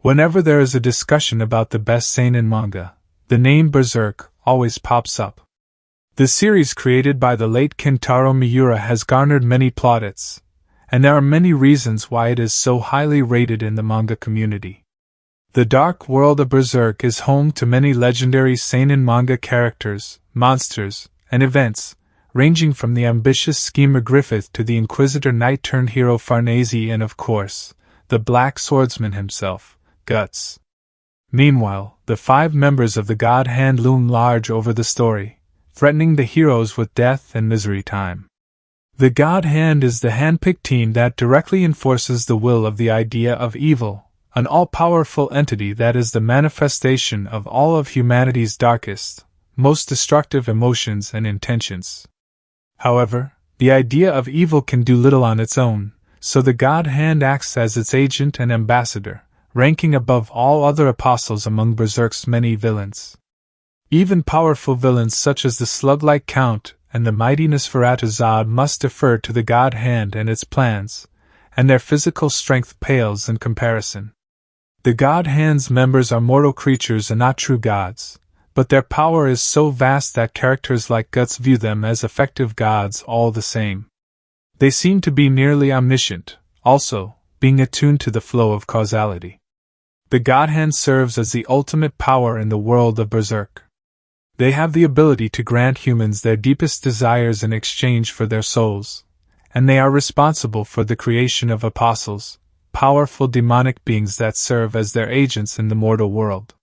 Whenever there is a discussion about the best seinen manga, the name Berserk always pops up. The series created by the late Kentaro Miura has garnered many plaudits, and there are many reasons why it is so highly rated in the manga community. The dark world of Berserk is home to many legendary seinen manga characters, monsters, and events, ranging from the ambitious schemer Griffith to the inquisitor knight-turned-hero Farnese and, of course, the black swordsman himself, Guts. Meanwhile, the 5 members of the Godhand loom large over the story, threatening the heroes with death and misery time. The Godhand is the handpicked team that directly enforces the will of the idea of evil, an all-powerful entity that is the manifestation of all of humanity's darkest, most destructive emotions and intentions. However, the idea of evil can do little on its own, so the Godhand acts as its agent and ambassador, ranking above all other apostles among Berserk's many villains. Even powerful villains such as the slug-like Count and the mighty Nosferatu must defer to the Godhand and its plans, and their physical strength pales in comparison. The Godhand's members are mortal creatures and not true gods, but their power is so vast that characters like Guts view them as effective gods all the same. They seem to be nearly omniscient, also, being attuned to the flow of causality. The Godhand serves as the ultimate power in the world of Berserk. They have the ability to grant humans their deepest desires in exchange for their souls, and they are responsible for the creation of apostles, powerful demonic beings that serve as their agents in the mortal world.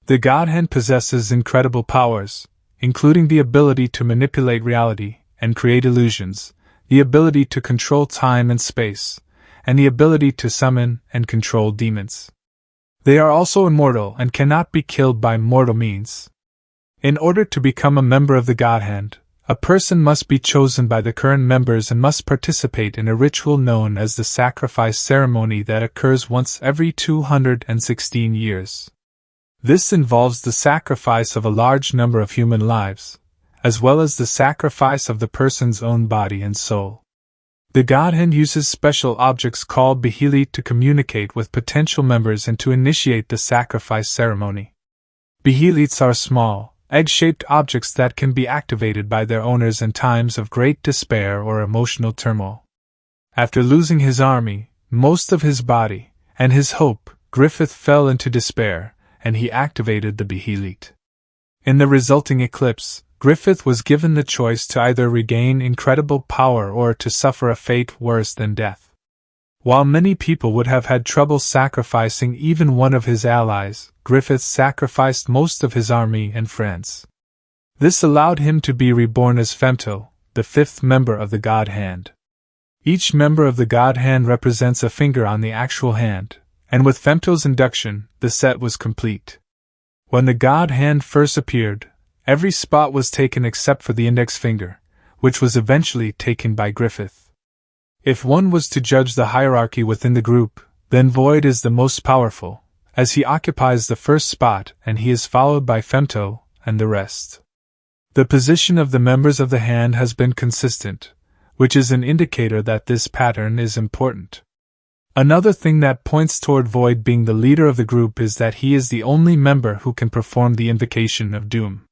The Godhand possesses incredible powers, including the ability to manipulate reality and create illusions, the ability to control time and space, and the ability to summon and control demons. They are also immortal and cannot be killed by mortal means. In order to become a member of the Godhand, a person must be chosen by the current members and must participate in a ritual known as the sacrifice ceremony that occurs once every 216 years. This involves the sacrifice of a large number of human lives, as well as the sacrifice of the person's own body and soul. The Godhand uses special objects called Behelit to communicate with potential members and to initiate the sacrifice ceremony. Behelits are small, egg-shaped objects that can be activated by their owners in times of great despair or emotional turmoil. After losing his army, most of his body, and his hope, Griffith fell into despair, and he activated the Behelit. In the resulting eclipse, Griffith was given the choice to either regain incredible power or to suffer a fate worse than death. While many people would have had trouble sacrificing even one of his allies, Griffith sacrificed most of his army and friends. This allowed him to be reborn as Femto, the 5th member of the Godhand. Each member of the Godhand represents a finger on the actual hand, and with Femto's induction, the set was complete. When the Godhand first appeared, every spot was taken except for the index finger, which was eventually taken by Griffith. If one was to judge the hierarchy within the group, then Void is the most powerful, as he occupies the first spot and he is followed by Femto and the rest. The position of the members of the hand has been consistent, which is an indicator that this pattern is important. Another thing that points toward Void being the leader of the group is that he is the only member who can perform the invocation of doom.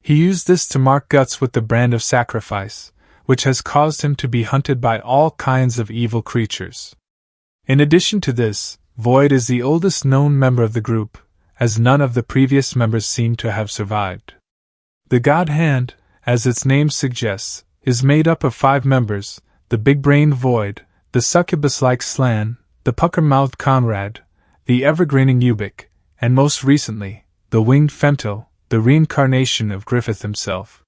He used this to mark Guts with the brand of sacrifice, which has caused him to be hunted by all kinds of evil creatures. In addition to this, Void is the oldest known member of the group, as none of the previous members seem to have survived. The Godhand, as its name suggests, is made up of 5 members: the big-brained Void, the succubus-like Sseinen, the pucker-mouthed Conrad, the evergreening Ubik, and most recently, the winged Femto, the reincarnation of Griffith himself.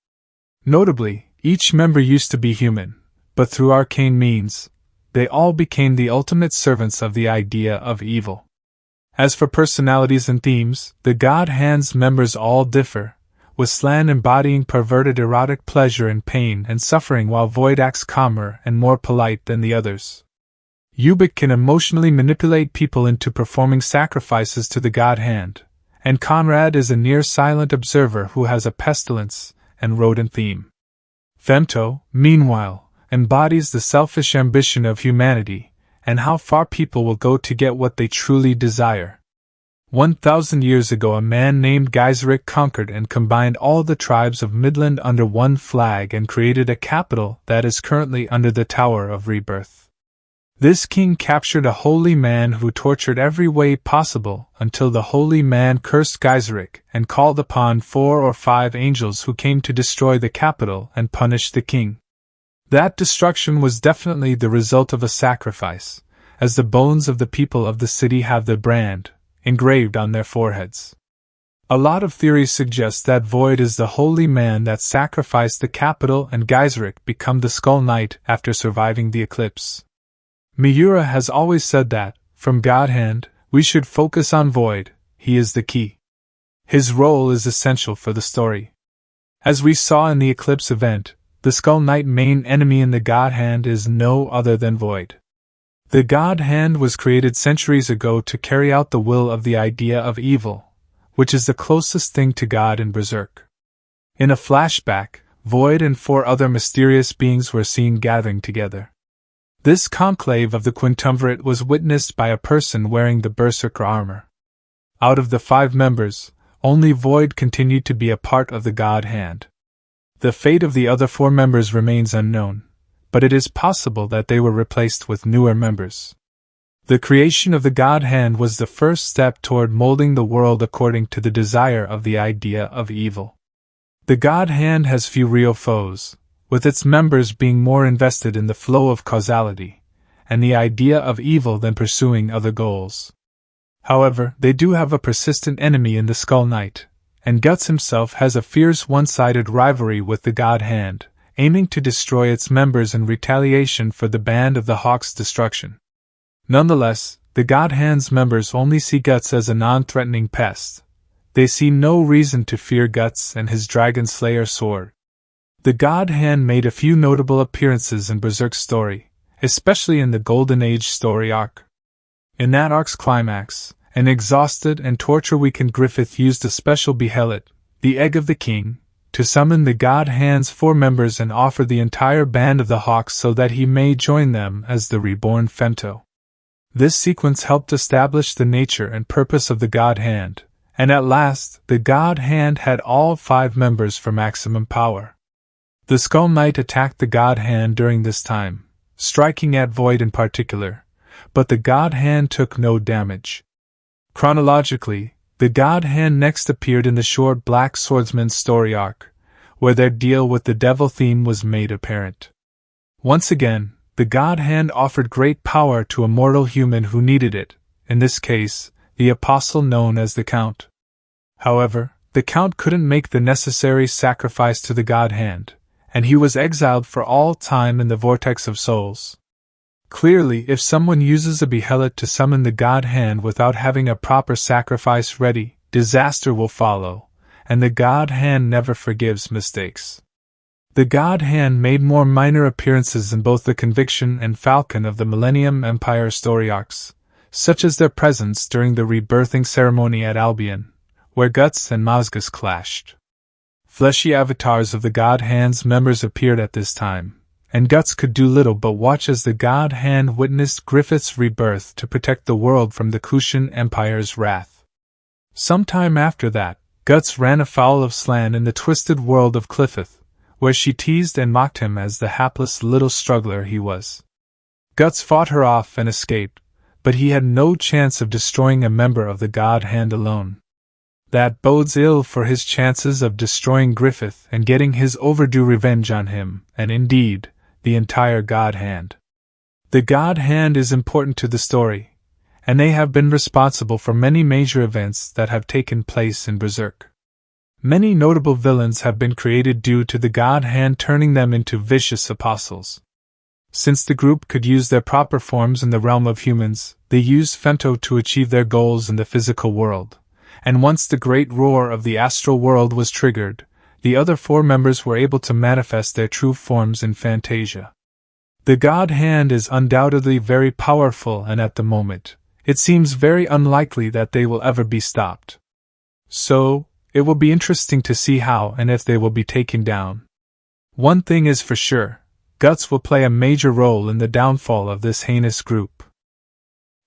Notably, each member used to be human, but through arcane means, they all became the ultimate servants of the idea of evil. As for personalities and themes, the Godhand's members all differ, with Sseinen embodying perverted erotic pleasure and pain and suffering while Void acts calmer and more polite than the others. Ubik can emotionally manipulate people into performing sacrifices to the Godhand, and Conrad is a near-silent observer who has a pestilence and rodent theme. Femto, meanwhile, embodies the selfish ambition of humanity, and how far people will go to get what they truly desire. 1,000 years ago, a man named Geiserik conquered and combined all the tribes of Midland under one flag and created a capital that is currently under the Tower of Rebirth. This king captured a holy man who tortured every way possible until the holy man cursed Geiserik and called upon 4 or 5 angels who came to destroy the capital and punish the king. That destruction was definitely the result of a sacrifice, as the bones of the people of the city have the brand engraved on their foreheads. A lot of theories suggest that Void is the holy man that sacrificed the capital and Geiserik become the Skull Knight after surviving the eclipse. Miura has always said that, from Godhand, we should focus on Void. He is the key. His role is essential for the story. As we saw in the eclipse event, the Skull Knight main enemy in the Godhand is no other than Void. The Godhand was created centuries ago to carry out the will of the idea of evil, which is the closest thing to God in Berserk. In a flashback, Void and 4 other mysterious beings were seen gathering together. This conclave of the Quintumvirate was witnessed by a person wearing the Berserker armor. Out of the 5 members, only Void continued to be a part of the Godhand. The fate of the other 4 members remains unknown, but it is possible that they were replaced with newer members. The creation of the Godhand was the first step toward molding the world according to the desire of the idea of evil. The Godhand has few real foes, with its members being more invested in the flow of causality and the idea of evil than pursuing other goals. However, they do have a persistent enemy in the Skull Knight, and Guts himself has a fierce one-sided rivalry with the Godhand, aiming to destroy its members in retaliation for the Band of the Hawk's destruction. Nonetheless, the Godhand's members only see Guts as a non-threatening pest. They see no reason to fear Guts and his Dragon Slayer sword. The Godhand made a few notable appearances in Berserk's story, especially in the Golden Age story arc. In that arc's climax, an exhausted and torture-weakened Griffith used a special behelit, the Egg of the King, to summon the Godhand's 4 members and offer the entire Band of the Hawks so that he may join them as the reborn Femto. This sequence helped establish the nature and purpose of the Godhand, and at last, the Godhand had all 5 members for maximum power. The Skull Knight attacked the Godhand during this time, striking at Void in particular, but the Godhand took no damage. Chronologically, the Godhand next appeared in the short Black Swordsman story arc, where their deal with the devil theme was made apparent. Once again, the Godhand offered great power to a mortal human who needed it, in this case, the apostle known as the Count. However, the Count couldn't make the necessary sacrifice to the Godhand, and he was exiled for all time in the Vortex of Souls. Clearly, if someone uses a behelit to summon the Godhand without having a proper sacrifice ready, disaster will follow, and the Godhand never forgives mistakes. The Godhand made more minor appearances in both the Conviction and Falcon of the Millennium Empire story arcs, such as their presence during the rebirthing ceremony at Albion, where Guts and Mazgus clashed. Fleshy avatars of the Godhand's members appeared at this time, and Guts could do little but watch as the Godhand witnessed Griffith's rebirth to protect the world from the Kushan Empire's wrath. Sometime after that, Guts ran afoul of Slan in the twisted world of Griffith, where she teased and mocked him as the hapless little struggler he was. Guts fought her off and escaped, but he had no chance of destroying a member of the Godhand alone. That bodes ill for his chances of destroying Griffith and getting his overdue revenge on him, and indeed, the entire Godhand. The Godhand is important to the story, and they have been responsible for many major events that have taken place in Berserk. Many notable villains have been created due to the Godhand turning them into vicious apostles. Since the group could use their proper forms in the realm of humans, they used Femto to achieve their goals in the physical world, and once the great roar of the astral world was triggered, the other 4 members were able to manifest their true forms in Fantasia. The Godhand is undoubtedly very powerful, and at the moment, it seems very unlikely that they will ever be stopped. So, it will be interesting to see how and if they will be taken down. One thing is for sure, Guts will play a major role in the downfall of this heinous group.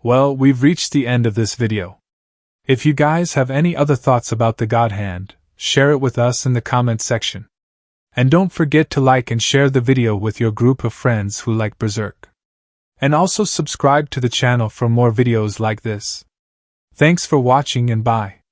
Well, we've reached the end of this video. If you guys have any other thoughts about the Godhand, share it with us in the comments section. And don't forget to like and share the video with your group of friends who like Berserk. And also subscribe to the channel for more videos like this. Thanks for watching and bye.